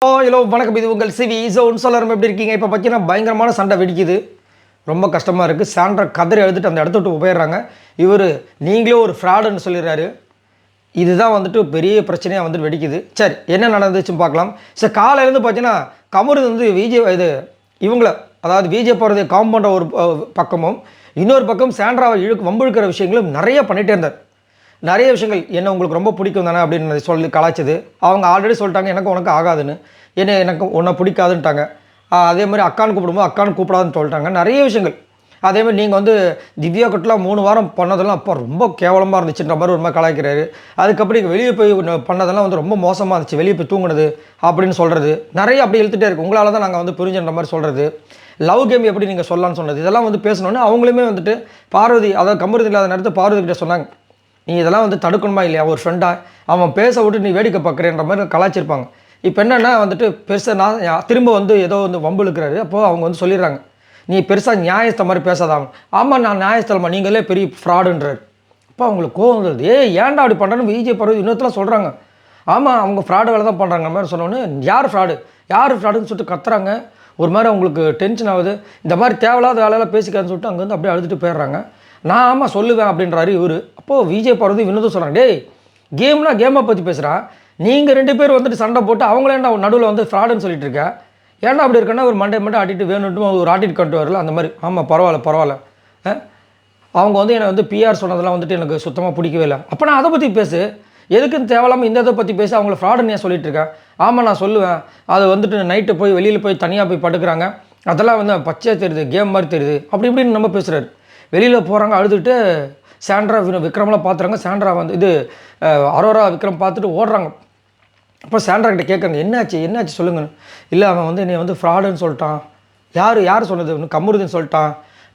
Hello வணக்கம். இது உங்கள் சிவி ஜோன் சொல்லரும். எப்படி இருக்கீங்க? இப்போ பார்த்தீங்கன்னா பயங்கரமான சண்டை வெடிக்குது. ரொம்ப கஷ்டமாக இருக்குது. சாண்ட்ரா கதறி எழுதிட்டு அந்த இடத்த விட்டு போயிடுறாங்க. இவர் நீங்களே ஒரு ஃப்ராடுன்னு சொல்லிடுறாரு. இதுதான் வந்துட்டு பெரிய பிரச்சனையாக வந்துட்டு வெடிக்குது. சரி, என்ன நடந்துச்சுன்னு பார்க்கலாம். சரி, காலையிலேருந்து பார்த்தீங்கன்னா கமருது வந்து இவங்கள அதாவது விஜய் போகிறது காம்பவுண்ட ஒரு பக்கமும், இன்னொரு பக்கம் சாண்ட்ராவை வம்பிழுக்கிற விஷயங்களும் நிறைய பண்ணிகிட்டே இருந்தார். நிறைய விஷயங்கள் என்ன உங்களுக்கு ரொம்ப பிடிக்கும் தானே அப்படின்னு சொல்லி கலாய்ச்சது. அவங்க ஆல்ரெடி சொல்லிட்டாங்க எனக்கு உனக்கு ஆகாதுன்னு, எனக்கு உன்னை பிடிக்காதுன்ட்டாங்க. அதே மாதிரி அக்கான்னு கூப்பிடும்போது அக்கான்னு கூப்பிடாதுன்னு சொல்லிட்டாங்க. நிறைய விஷயங்கள். அதேமாதிரி நீங்கள் வந்து திவ்யா கிட்டலாம் 3 வாரம் பண்ணதெல்லாம் அப்போ ரொம்ப கேவலமாக இருந்துச்சுன்ற மாதிரி ஒரு மாதிரி கலாய்க்கிறாரு. அதுக்கப்புறம் இங்கே வெளியே போய் பண்ணதெல்லாம் வந்து ரொம்ப மோசமாக இருந்துச்சு, வெளியே போய் தூங்குனது அப்படின்னு சொல்கிறது நிறைய அப்படி இழுத்துட்டே இருக்குது. உங்களால் தான் நாங்கள் வந்து புரிஞ்சுன்ற மாதிரி சொல்கிறது. லவ் கேம் எப்படி நீங்கள் சொல்லலான்னு சொன்னது இதெல்லாம் வந்து பேசணுன்னு அவங்களுமே வந்துட்டு பார்வதி, அதாவது கம்பருது இல்லாத நேரத்தை பார்வதி கிட்டே சொன்னாங்க, நீ இதெல்லாம் வந்து தடுக்கணுமா இல்லையா? ஒரு ஃப்ரெண்டாக அவன் பேச விட்டு நீ வேடிக்கை பார்க்குறேன்ற மாதிரி கலாய்ச்சிருப்பாங்க. இப்போ என்னென்னா வந்துட்டு பெருசாக நான் திரும்ப வந்து ஏதோ வந்து வம்பு இழுக்கிறாரு. அப்போது அவங்க வந்து சொல்லிடுறாங்க, நீ பெருசாக நியாயத்தை மாதிரி பேசாதாங்க. ஆமாம், நான் நியாயஸ்தலமா, நீங்களே பெரிய ஃப்ராடுன்றார். அப்போ அவங்களுக்கு கோவம் வருது. ஏன்டா அப்படி பண்ணுறேன்னு விஜய் பருவம் இன்னொருத்தலாம் சொல்கிறாங்க. ஆமாம், அவங்க ஃப்ராடு வேலை தான் பண்ணுறாங்க மாதிரி சொன்னோன்னு யார் ஃப்ராடுன்னு சொல்லிட்டு கத்துறாங்க. ஒரு மாதிரி அவங்களுக்கு டென்ஷன் ஆகுது. இந்த மாதிரி தேவையில்லாத வேலையெல்லாம் பேசிக்காதுன்னு சொல்லிட்டு அங்கேருந்து அப்படியே அழுதுட்டு போயிடுறாங்க. நான் ஆமாம் சொல்லுவேன் அப்படின்றாரு இவர். அப்போது விஜய் பார்வதி வினோதம் சொல்கிறாங்க, டேய் கேம்னா கேமை பற்றி பேசுகிறான், நீங்கள் 2 பேர் வந்துட்டு சண்டை போட்டு அவங்களேண்டா நடுவில் வந்து ஃப்ராடுன்னு சொல்லிட்டு இருக்க, ஏன்னா அப்படி இருக்குன்னா ஒரு மண்டே ஆட்டிட்டு வேணுன்ட்டு ஒரு ஆட்டிட்டு கொண்டு வரல அந்த மாதிரி. ஆமாம் பரவாயில்ல. அவங்க வந்து என்னை வந்து பிஆர் சொன்னதெல்லாம் வந்துட்டு எனக்கு சுத்தமாக பிடிக்கவே இல்லை. அப்போ நான் அதை பற்றி பேசு, எதுக்குன்னு தேவையில்லாமல் இந்த இதை பற்றி பேசி அவங்கள ஃப்ராடுன்னு ஏன் சொல்லிட்டு இருக்கேன்? ஆமாம் நான் சொல்லுவேன். அது வந்துட்டு நைட்டு போய் வெளியில் போய் தனியாக போய் படுக்கிறாங்க, அதெல்லாம் வந்து பச்சையாக தெரியுது, கேம் மாதிரி தெரியுது, அப்படி இப்படின்னு நம்ம பேசுகிறாரு. வெளியில் போகிறாங்க அழுதுட்டு. சாண்ட்ரா விக்ரமெலாம் பார்த்துறாங்க. சாண்ட்ரா வந்து இது அரோரா விக்ரம் பார்த்துட்டு ஓடுறாங்க. அப்போ சாண்ட்ரா கிட்ட கேட்குறாங்க, என்னாச்சு சொல்லுங்கன்னு. இல்லை அவன் வந்து என்னை வந்து ஃப்ராடுன்னு சொல்லிட்டான். யார் சொன்னது? கமருதுன்னு சொல்லிட்டான்.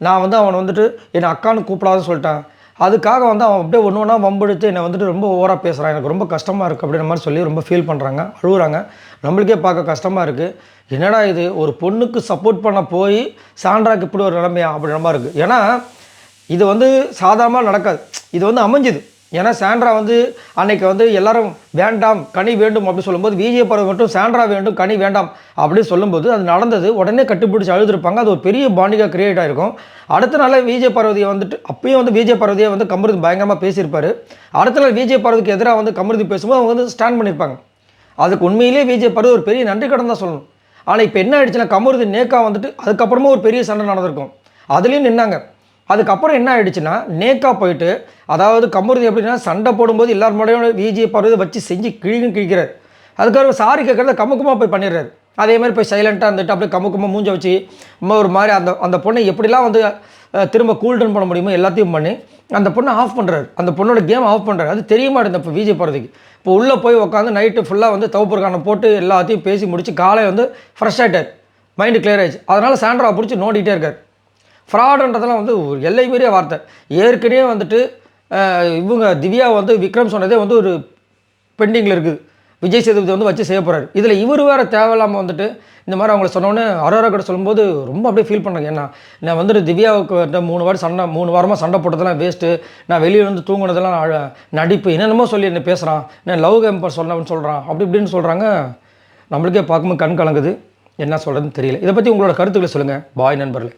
நான் வந்து அவனை வந்துட்டு என்னை அக்கான்னு கூப்பிடாதுன்னு சொல்லிட்டான். அதுக்காக வந்து அவன் அப்படியே ஒன்று ஒன்றா வம்பெடுத்து என்னை வந்துட்டு ரொம்ப ஓவராக பேசுகிறான், எனக்கு ரொம்ப கஷ்டமாக இருக்குது அப்படின்ற மாதிரி சொல்லி ரொம்ப ஃபீல் பண்ணுறாங்க, அழுகுறாங்க. நம்மளுக்கே பார்க்க கஷ்டமாக இருக்குது. என்னடா இது, ஒரு பொண்ணுக்கு சப்போர்ட் பண்ண போய் சாண்ட்ராக்கு இப்படி ஒரு நிலைமையா அப்படின்ற மாதிரி இருக்குது. ஏன்னா இது வந்து சாதாரணமாக நடக்காது, இது வந்து அமைஞ்சுது. ஏன்னா சாண்ட்ரா வந்து அன்னைக்கு வந்து எல்லாரும் வேண்டாம் கனி வேண்டும் அப்படி சொல்லும்போது விஜய் பருவம் மட்டும் சாண்ட்ரா வேண்டும் கனி வேண்டாம் அப்படின்னு சொல்லும்போது அது நடந்தது. உடனே கட்டுப்பிடிச்சி அழுதுருப்பாங்க. அது ஒரு பெரிய பாண்டிங்காக கிரியேட் ஆகிருக்கும். அடுத்த நாள் விஜய் பார்வதியை வந்துட்டு அப்பயும் வந்து விஜய் பார்வதியை வந்து கமருதி பயங்கரமாக பேசியிருப்பார். அடுத்த நாள் விஜய் பார்வதிக்கு எதிராக வந்து கமருதி பேசும்போது அவங்க வந்து ஸ்டாண்ட் பண்ணியிருப்பாங்க. அதுக்கு உண்மையிலேயே விஜய் பார்வதி ஒரு பெரிய நன்றி கடன் தான் சொல்லணும். ஆனால் இப்போ என்ன ஆயிடுச்சுன்னா கமருதி நேக்கா வந்துட்டு அதுக்கப்புறமா ஒரு பெரிய சண்டை நடந்திருக்கும், அதுலேயும் நின்னாங்க. அதுக்கப்புறம் என்ன ஆகிடுச்சுன்னா நேக்கா போயிட்டு, அதாவது கமருதி எப்படின்னா சண்டை போடும்போது எல்லாரும் முன்னாடியும் விஜய் பார்வதி வச்சு செஞ்சு கிழிக்கிறார். அதுக்கப்புறம் சாரி கேட்குறத கமுக்கமாக போய் பண்ணிடுறாரு. அதே மாதிரி போய் சைலண்ட்டாக இருந்துட்டு அப்படியே கமுக்கமாக மூஞ்ச வச்சு ஒரு மாதிரி அந்த பொண்ணை எப்படிலாம் வந்து திரும்ப கூல் டவுன் பண்ண முடியுமோ எல்லாத்தையும் பண்ணி அந்த பொண்ணை ஆஃப் பண்ணுறாரு. அந்த பொண்ணோட கேம் ஆஃப் பண்ணுறாரு. அது தெரிய மாட்டேங்குது இப்போ விஜய் பார்வதிக்கு. இப்போ உள்ளே போய் உட்காந்து நைட்டு ஃபுல்லாக வந்து தவப்புறக்கான போட்டு எல்லாத்தையும் பேசி முடிச்சு காலையில் வந்து ஃப்ரெஷ் ஆகிட்டார், மைண்டு கிளியர் ஆகிடுச்சு. அதனால் சாண்ட்ரா பிடிச்சி நோண்டிகிட்டே இருக்கார். ஃப்ராடுன்றதெல்லாம் வந்து ஒரு எல்லை மீறிய வார்த்தை. ஏற்கனவே வந்துட்டு இவங்க திவ்யா வந்து விக்ரம் சொன்னதே வந்து ஒரு பெண்டிங்கில் இருக்குது, விஜய் சேதுபதி வந்து வச்சு செய்ய போகிறாரு. இதில் இவர் வேறு தேவையில்லாமல் வந்துட்டு இந்த மாதிரி அவங்கள சொன்னோன்னே அரோரா கிட்ட சொல்லும்போது ரொம்ப அப்படியே ஃபீல் பண்ணாங்க. ஏன்னா நான் வந்துட்டு திவ்யாவுக்கு 3 வாரமாக சண்டை போட்டதெல்லாம் வேஸ்ட்டு, நான் வெளியே வந்து தூங்குனதெல்லாம் நடிப்பு, என்னென்னமோ சொல்லி என்ன பேசுகிறான், நான் லவ் கேம் சொன்னவன்னு சொல்கிறான், அப்படி இப்படின்னு சொல்கிறாங்க. நம்மளுக்கே பார்க்கும்போது கண் கலங்குது, என்ன சொல்கிறதுன்னு தெரியல. இதை பற்றி உங்களோட கருத்துக்களை சொல்லுங்கள். பாய் நண்பர்களே.